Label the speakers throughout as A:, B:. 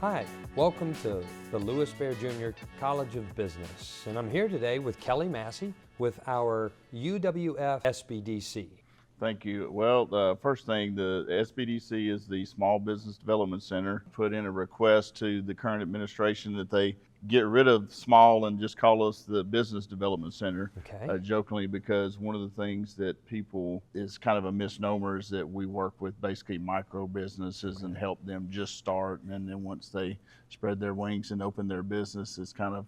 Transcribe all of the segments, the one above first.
A: Hi, welcome to the Lewis Bear Jr. College of Business, and I'm here today with Kelly Massey with our UWF SBDC.
B: Thank you. Well, the first thing, the SBDC is the Small Business Development Center. Put in a request to the current administration that they get rid of small and just call us the Business Development Center, jokingly, because one of the things that people is kind of a misnomer is that we work with basically micro businesses and help them just start, and then once they spread their wings and open their business, it's kind of,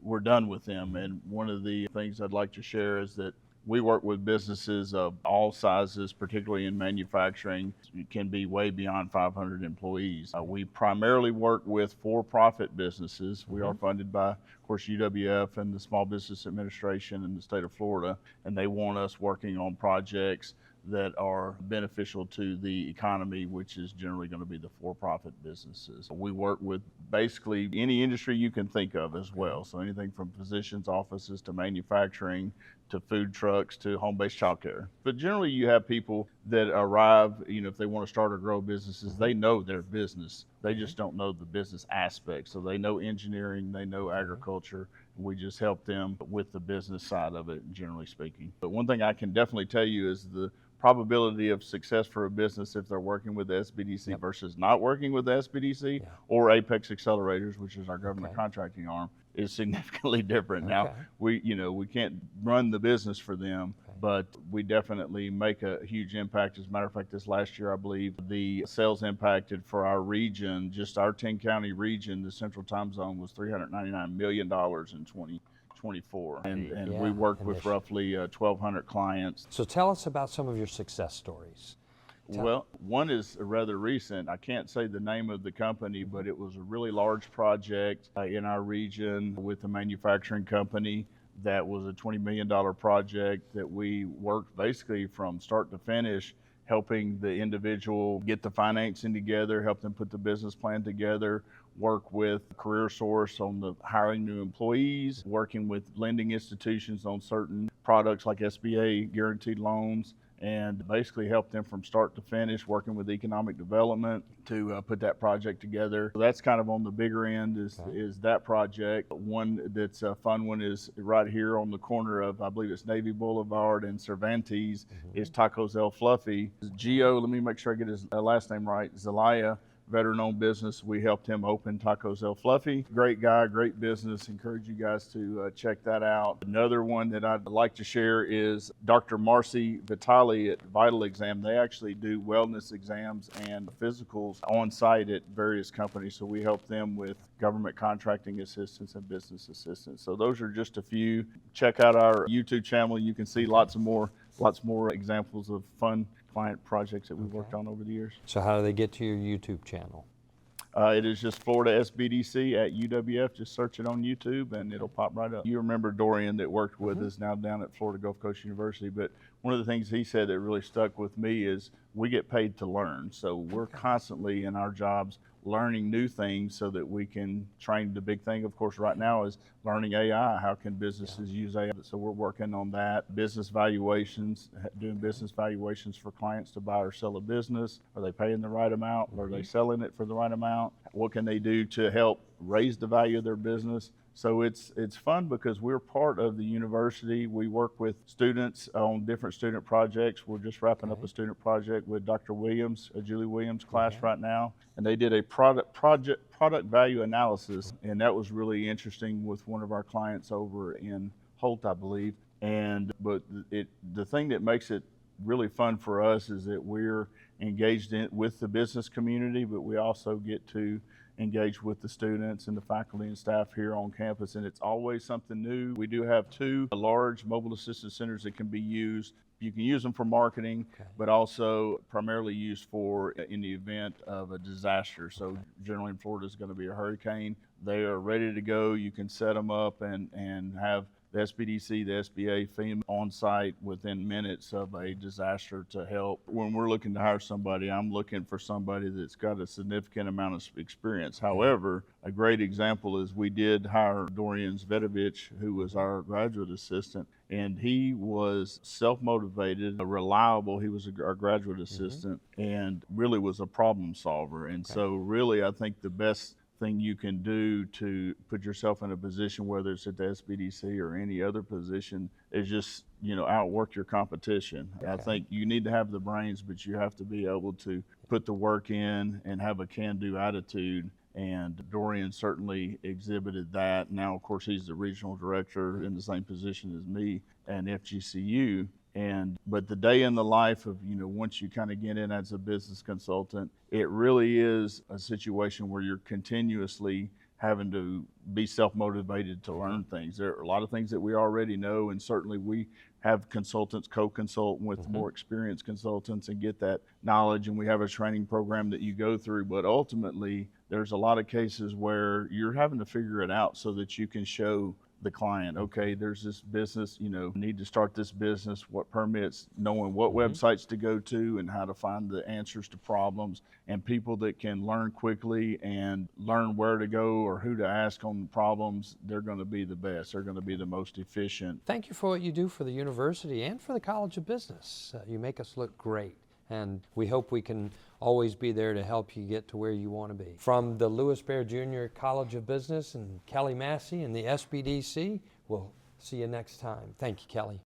B: we're done with them. And one of the things I'd like to share is that we work with businesses of all sizes, particularly in manufacturing. It can be way beyond 500 employees. We primarily work with for-profit businesses. We are funded by, of course, UWF and the Small Business Administration in the state of Florida, and they want us working on projects that are beneficial to the economy, which is generally going to be the for-profit businesses. We work with basically any industry you can think of as well. So anything from physicians' offices to manufacturing to food trucks to home-based childcare. But generally you have people that arrive, if they want to start or grow businesses, they know their business. They just don't know the business aspect. So they know engineering, they know agriculture. We just help them with the business side of it, generally speaking. But one thing I can definitely tell you is the probability of success for a business if they're working with the SBDC versus not working with the SBDC or Apex Accelerators, which is our government contracting arm, is significantly different. Now, we can't run the business for them, but we definitely make a huge impact. As a matter of fact, this last year, I believe the sales impacted for our region, just our 10-county region, the Central Time Zone, was $399 million in 2024. And we work with roughly 1,200 clients.
A: So tell us about some of your success stories.
B: Well, one is rather recent. I can't say the name of the company, but it was a really large project in our region with a manufacturing company. That was a $20 million project that we worked basically from start to finish, helping the individual get the financing together, help them put the business plan together, work with Career Source on the hiring new employees, working with lending institutions on certain products like SBA guaranteed loans, and basically help them from start to finish, working with economic development to put that project together. So that's kind of on the bigger end is that project. One that's a fun one is right here on the corner of, I believe it's Navy Boulevard and Cervantes, is Tacos El Fluffy. Gio, let me make sure I get his last name right, Zelaya, veteran-owned business. We helped him open Tacos El Fluffy. Great guy, great business. Encourage you guys to check that out. Another one that I'd like to share is Dr. Massey Vitale at Vital Exam. They actually do wellness exams and physicals on site at various companies. So we help them with government contracting assistance and business assistance. So those are just a few. Check out our YouTube channel. You can see lots more examples of fun client projects that we've worked on over the years.
A: So how do they get to your YouTube channel?
B: It is just Florida SBDC at UWF. Just search it on YouTube and it'll pop right up. You remember Dorian that worked with us now down at Florida Gulf Coast University, but one of the things he said that really stuck with me is we get paid to learn. So we're constantly in our jobs learning new things so that we can train. The big thing, of course, right now is learning AI. How can businesses use AI? So we're working on that. Business valuations, doing business valuations for clients to buy or sell a business. Are they paying the right amount? Are they selling it for the right amount? What can they do to help raise the value of their business? So it's fun because we're part of the university. We work with students on different student projects. We're just wrapping up a student project with Dr. Williams, a Julie Williams class right now. And they did a product value analysis. And that was really interesting with one of our clients over in Holt, I believe. But the thing that makes it really fun for us is that we're engaged with the business community, but we also get to engage with the students and the faculty and staff here on campus, and it's always something new. We do have 2 large mobile assistance centers that can be used. You can use them for marketing, but also primarily used for in the event of a disaster. So generally in Florida is going to be a hurricane. They are ready to go. You can set them up and have the SBDC, the SBA, FEMA on site within minutes of a disaster to help. When we're looking to hire somebody, I'm looking for somebody that's got a significant amount of experience. However, a great example is we did hire Dorian Zvetovich, who was our graduate assistant, and he was self-motivated, reliable. He was our graduate assistant and really was a problem solver. And so really, I think the best thing you can do to put yourself in a position, whether it's at the SBDC or any other position, is just, outwork your competition. I think you need to have the brains, but you have to be able to put the work in and have a can-do attitude. And Dorian certainly exhibited that. Now, of course, he's the regional director in the same position as me and FGCU. But the day in the life of, once you kind of get in as a business consultant, it really is a situation where you're continuously having to be self-motivated to learn things. There are a lot of things that we already know, and certainly we have consultants co-consult with more experienced consultants and get that knowledge, and we have a training program that you go through. But ultimately, there's a lot of cases where you're having to figure it out so that you can show the client, okay, there's this business, need to start this business, what permits, knowing what websites to go to and how to find the answers to problems, and people that can learn quickly and learn where to go or who to ask on problems, they're going to be the best. They're going to be the most efficient.
A: Thank you for what you do for the university and for the College of Business. You make us look great, and we hope we can always be there to help you get to where you want to be. From the Lewis Bear Jr. College of Business and Kelly Massey and the SBDC, we'll see you next time. Thank you, Kelly.